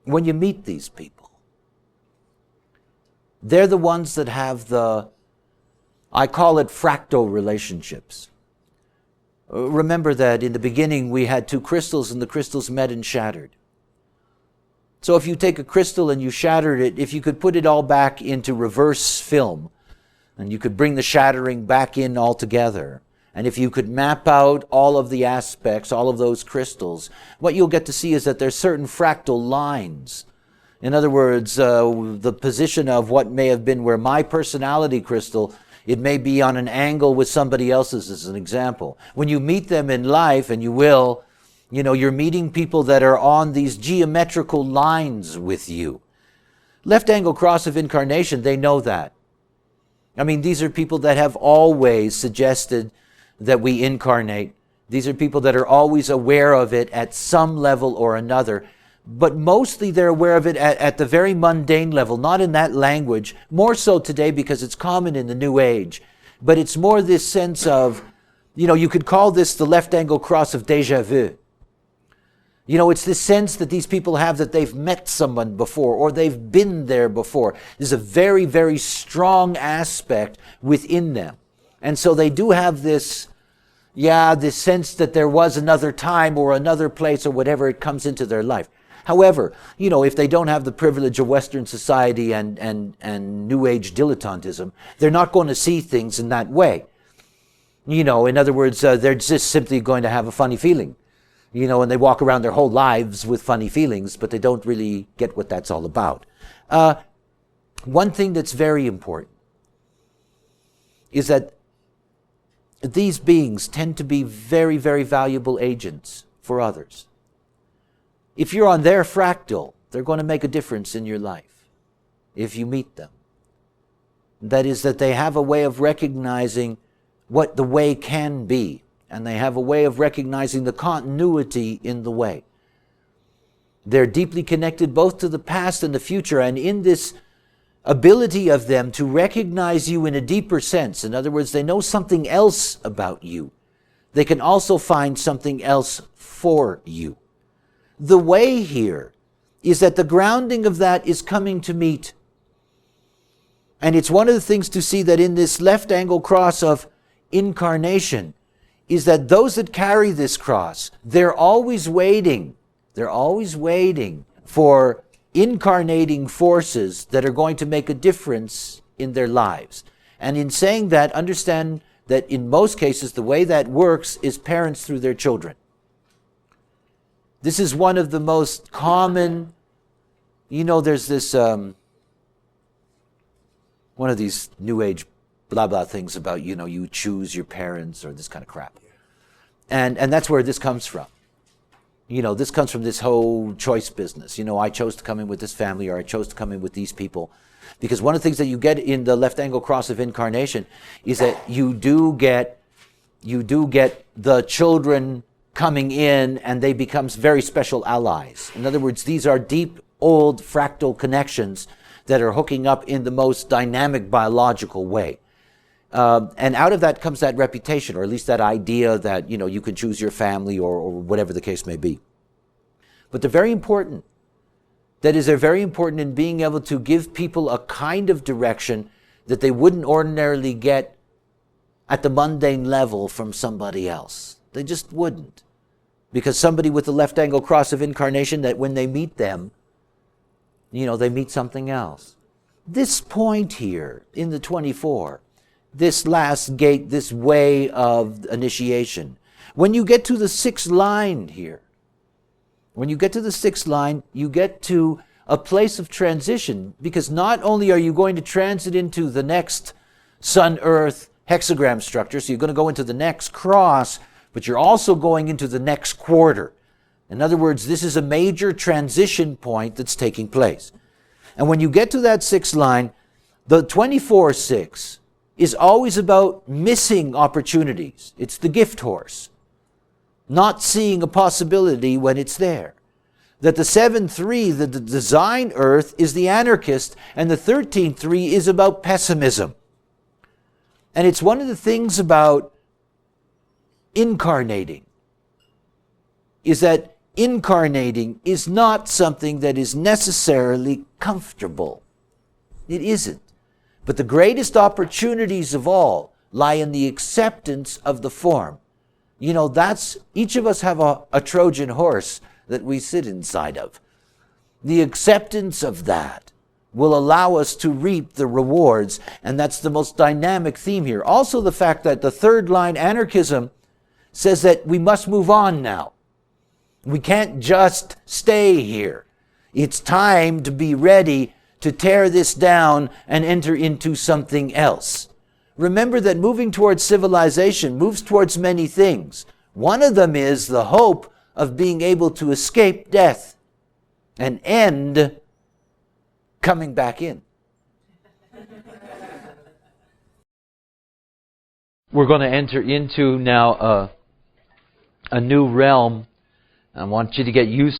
when you meet these people, they're the ones that have the, I call it fractal relationships. Remember that in the beginning we had two crystals and the crystals met and shattered. So if you take a crystal and you shattered it, if you could put it all back into reverse film, and you could bring the shattering back in altogether, and if you could map out all of the aspects, all of those crystals, what you'll get to see is that there's certain fractal lines. In other words, the position of what may have been where my personality crystal, it may be on an angle with somebody else's, as an example. When you meet them in life, and you will, you're meeting people that are on these geometrical lines with you. Left angle cross of incarnation, they know that. I mean, these are people that have always suggested that we incarnate. These are people that are always aware of it at some level or another. But mostly they're aware of it at the very mundane level, not in that language. More so today because it's common in the New Age. But it's more this sense of, you could call this the left angle cross of déjà vu. It's this sense that these people have that they've met someone before or they've been there before. There's a very, very strong aspect within them. And so they do have this sense that there was another time or another place or whatever it comes into their life. However, if they don't have the privilege of Western society and New Age dilettantism, they're not going to see things in that way. In other words, they're just simply going to have a funny feeling. And they walk around their whole lives with funny feelings, but they don't really get what that's all about. One thing that's very important is that these beings tend to be very, very valuable agents for others. If you're on their fractal, they're going to make a difference in your life if you meet them. That is, that they have a way of recognizing what the way can be. And they have a way of recognizing the continuity in the way. They're deeply connected both to the past and the future, and in this ability of them to recognize you in a deeper sense, in other words, they know something else about you, they can also find something else for you. The way here is that the grounding of that is coming to meet. And it's one of the things to see that in this left angle cross of incarnation, is that those that carry this cross, they're always waiting for incarnating forces that are going to make a difference in their lives. And in saying that, understand that in most cases, the way that works is parents through their children. This is one of the most common, there's this, one of these New Age blah, blah things about, you choose your parents or this kind of crap. And that's where this comes from. This comes from this whole choice business. I chose to come in with this family, or I chose to come in with these people. Because one of the things that you get in the left angle cross of incarnation is that you do get the children coming in, and they become very special allies. In other words, these are deep, old fractal connections that are hooking up in the most dynamic biological way. And out of that comes that reputation, or at least that idea that, you can choose your family or whatever the case may be. But they're very important. That is, they're very important in being able to give people a kind of direction that they wouldn't ordinarily get at the mundane level from somebody else. They just wouldn't. Because somebody with the left angle cross of incarnation, that when they meet them, they meet something else. This point here in the 24, this last gate, this way of initiation. When you get to the 6th line here, you get to a place of transition, because not only are you going to transit into the next Sun-Earth hexagram structure, so you're going to go into the next cross, but you're also going into the next quarter. In other words, this is a major transition point that's taking place. And when you get to that 6th line, the 24-6, is always about missing opportunities. It's the gift horse. Not seeing a possibility when it's there. That the 7-3, the design earth, is the anarchist, and the 13-3 is about pessimism. And it's one of the things about incarnating, is that incarnating is not something that is necessarily comfortable. It isn't. But the greatest opportunities of all lie in the acceptance of the form. That's, each of us have a Trojan horse that we sit inside of. The acceptance of that will allow us to reap the rewards, and that's the most dynamic theme here. Also the fact that the third line, anarchism, says that we must move on now. We can't just stay here. It's time to be ready to tear this down and enter into something else. Remember that moving towards civilization moves towards many things. One of them is the hope of being able to escape death and end coming back in. We're going to enter into now a new realm. I want you to get used